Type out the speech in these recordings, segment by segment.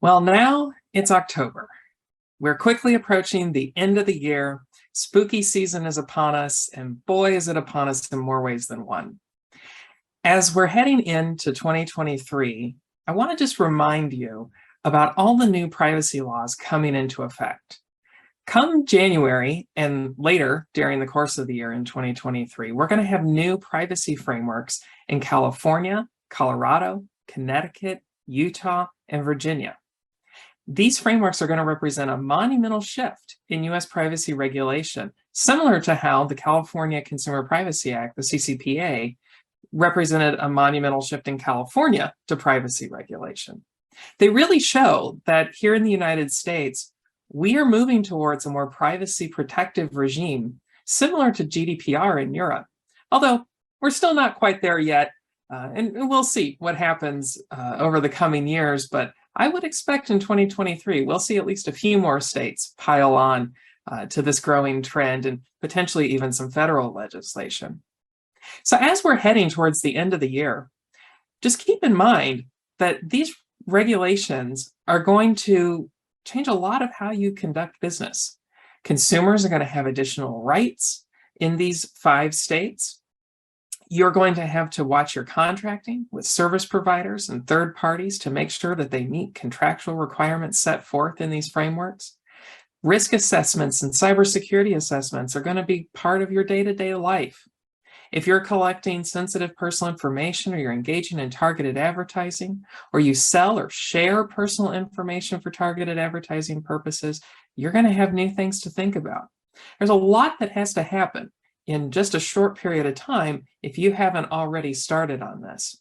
Well, now it's October. We're quickly approaching the end of the year. Spooky season is upon us, and boy, is it upon us in more ways than one. As we're heading into 2023, I want to just remind you about all the new privacy laws coming into effect. Come January and later during the course of the year in 2023, we're going to have new privacy frameworks in California, Colorado, Connecticut, Utah, and Virginia. These frameworks are going to represent a monumental shift in U.S. privacy regulation, similar to how the California Consumer Privacy Act, the CCPA, represented a monumental shift in California to privacy regulation. They really show that here in the United States, we are moving towards a more privacy protective regime, similar to GDPR in Europe, although we're still not quite there yet, and we'll see what happens over the coming years, but I would expect in 2023, we'll see at least a few more states pile on to this growing trend and potentially even some federal legislation. So as we're heading towards the end of the year, just keep in mind that these regulations are going to change a lot of how you conduct business. Consumers are going to have additional rights in these 5 states. You're going to have to watch your contracting with service providers and third parties to make sure that they meet contractual requirements set forth in these frameworks. Risk assessments and cybersecurity assessments are going to be part of your day-to-day life. If you're collecting sensitive personal information, or you're engaging in targeted advertising, or you sell or share personal information for targeted advertising purposes, you're going to have new things to think about. There's a lot that has to happen in just a short period of time if you haven't already started on this.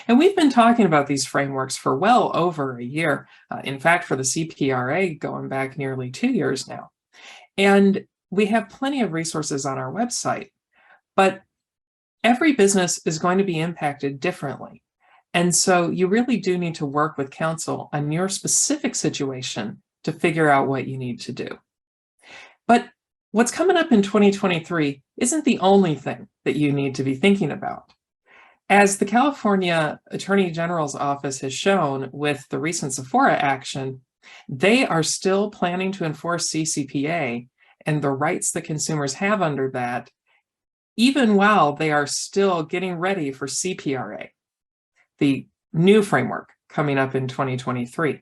And we've been talking about these frameworks for well over a year. In fact, for the CPRA, going back nearly 2 years now. And we have plenty of resources on our website, but every business is going to be impacted differently. And so you really do need to work with counsel on your specific situation to figure out what you need to do. But what's coming up in 2023 isn't the only thing that you need to be thinking about. As the California Attorney General's office has shown with the recent Sephora action, they are still planning to enforce CCPA and the rights that consumers have under that, even while they are still getting ready for CPRA, the new framework coming up in 2023.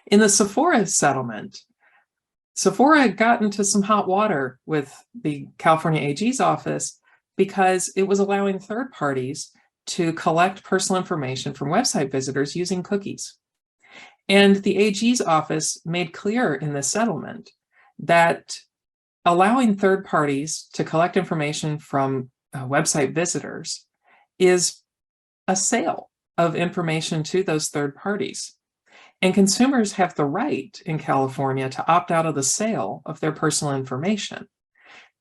In the Sephora settlement, Sephora got into some hot water with the California AG's office because it was allowing third parties to collect personal information from website visitors using cookies. And the AG's office made clear in the settlement that allowing third parties to collect information from website visitors is a sale of information to those third parties. And consumers have the right in California to opt out of the sale of their personal information.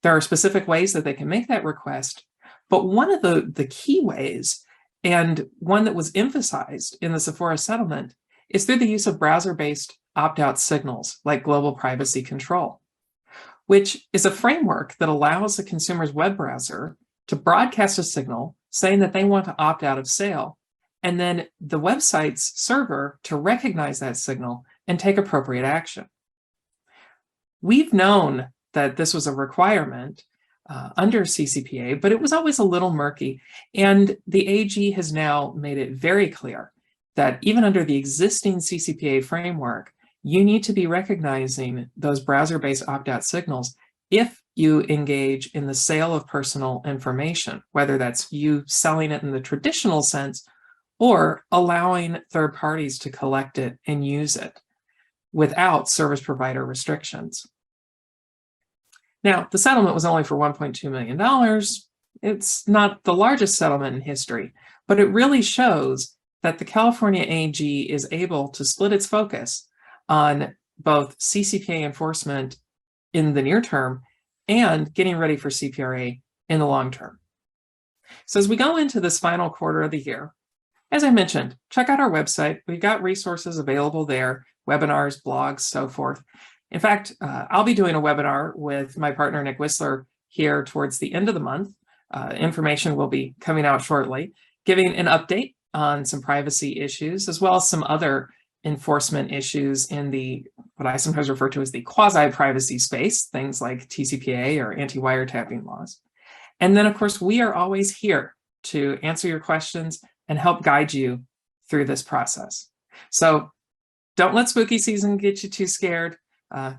There are specific ways that they can make that request, but one of the key ways, and one that was emphasized in the Sephora settlement, is through the use of browser-based opt-out signals like global privacy control, which is a framework that allows the consumer's web browser to broadcast a signal saying that they want to opt out of sale, and then the website's server to recognize that signal and take appropriate action. We've known that this was a requirement under CCPA, but it was always a little murky. And the AG has now made it very clear that even under the existing CCPA framework, you need to be recognizing those browser-based opt-out signals if you engage in the sale of personal information, whether that's you selling it in the traditional sense or allowing third parties to collect it and use it without service provider restrictions. Now, the settlement was only for $1.2 million. It's not the largest settlement in history, but it really shows that the California AG is able to split its focus on both CCPA enforcement in the near term and getting ready for CPRA in the long term. So as we go into this final quarter of the year, as I mentioned, check out our website. We've got resources available there, webinars, blogs, so forth. In fact, I'll be doing a webinar with my partner, Nick Whistler, here towards the end of the month. Information will be coming out shortly, giving an update on some privacy issues, as well as some other enforcement issues in the what I sometimes refer to as the quasi-privacy space, things like TCPA or anti-wiretapping laws. And then, of course, we are always here to answer your questions and help guide you through this process. So don't let spooky season get you too scared.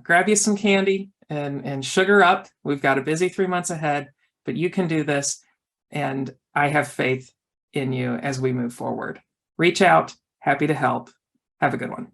Grab you some candy and sugar up. We've got a busy 3 months ahead, but you can do this. And I have faith in you as we move forward. Reach out. Happy to help. Have a good one.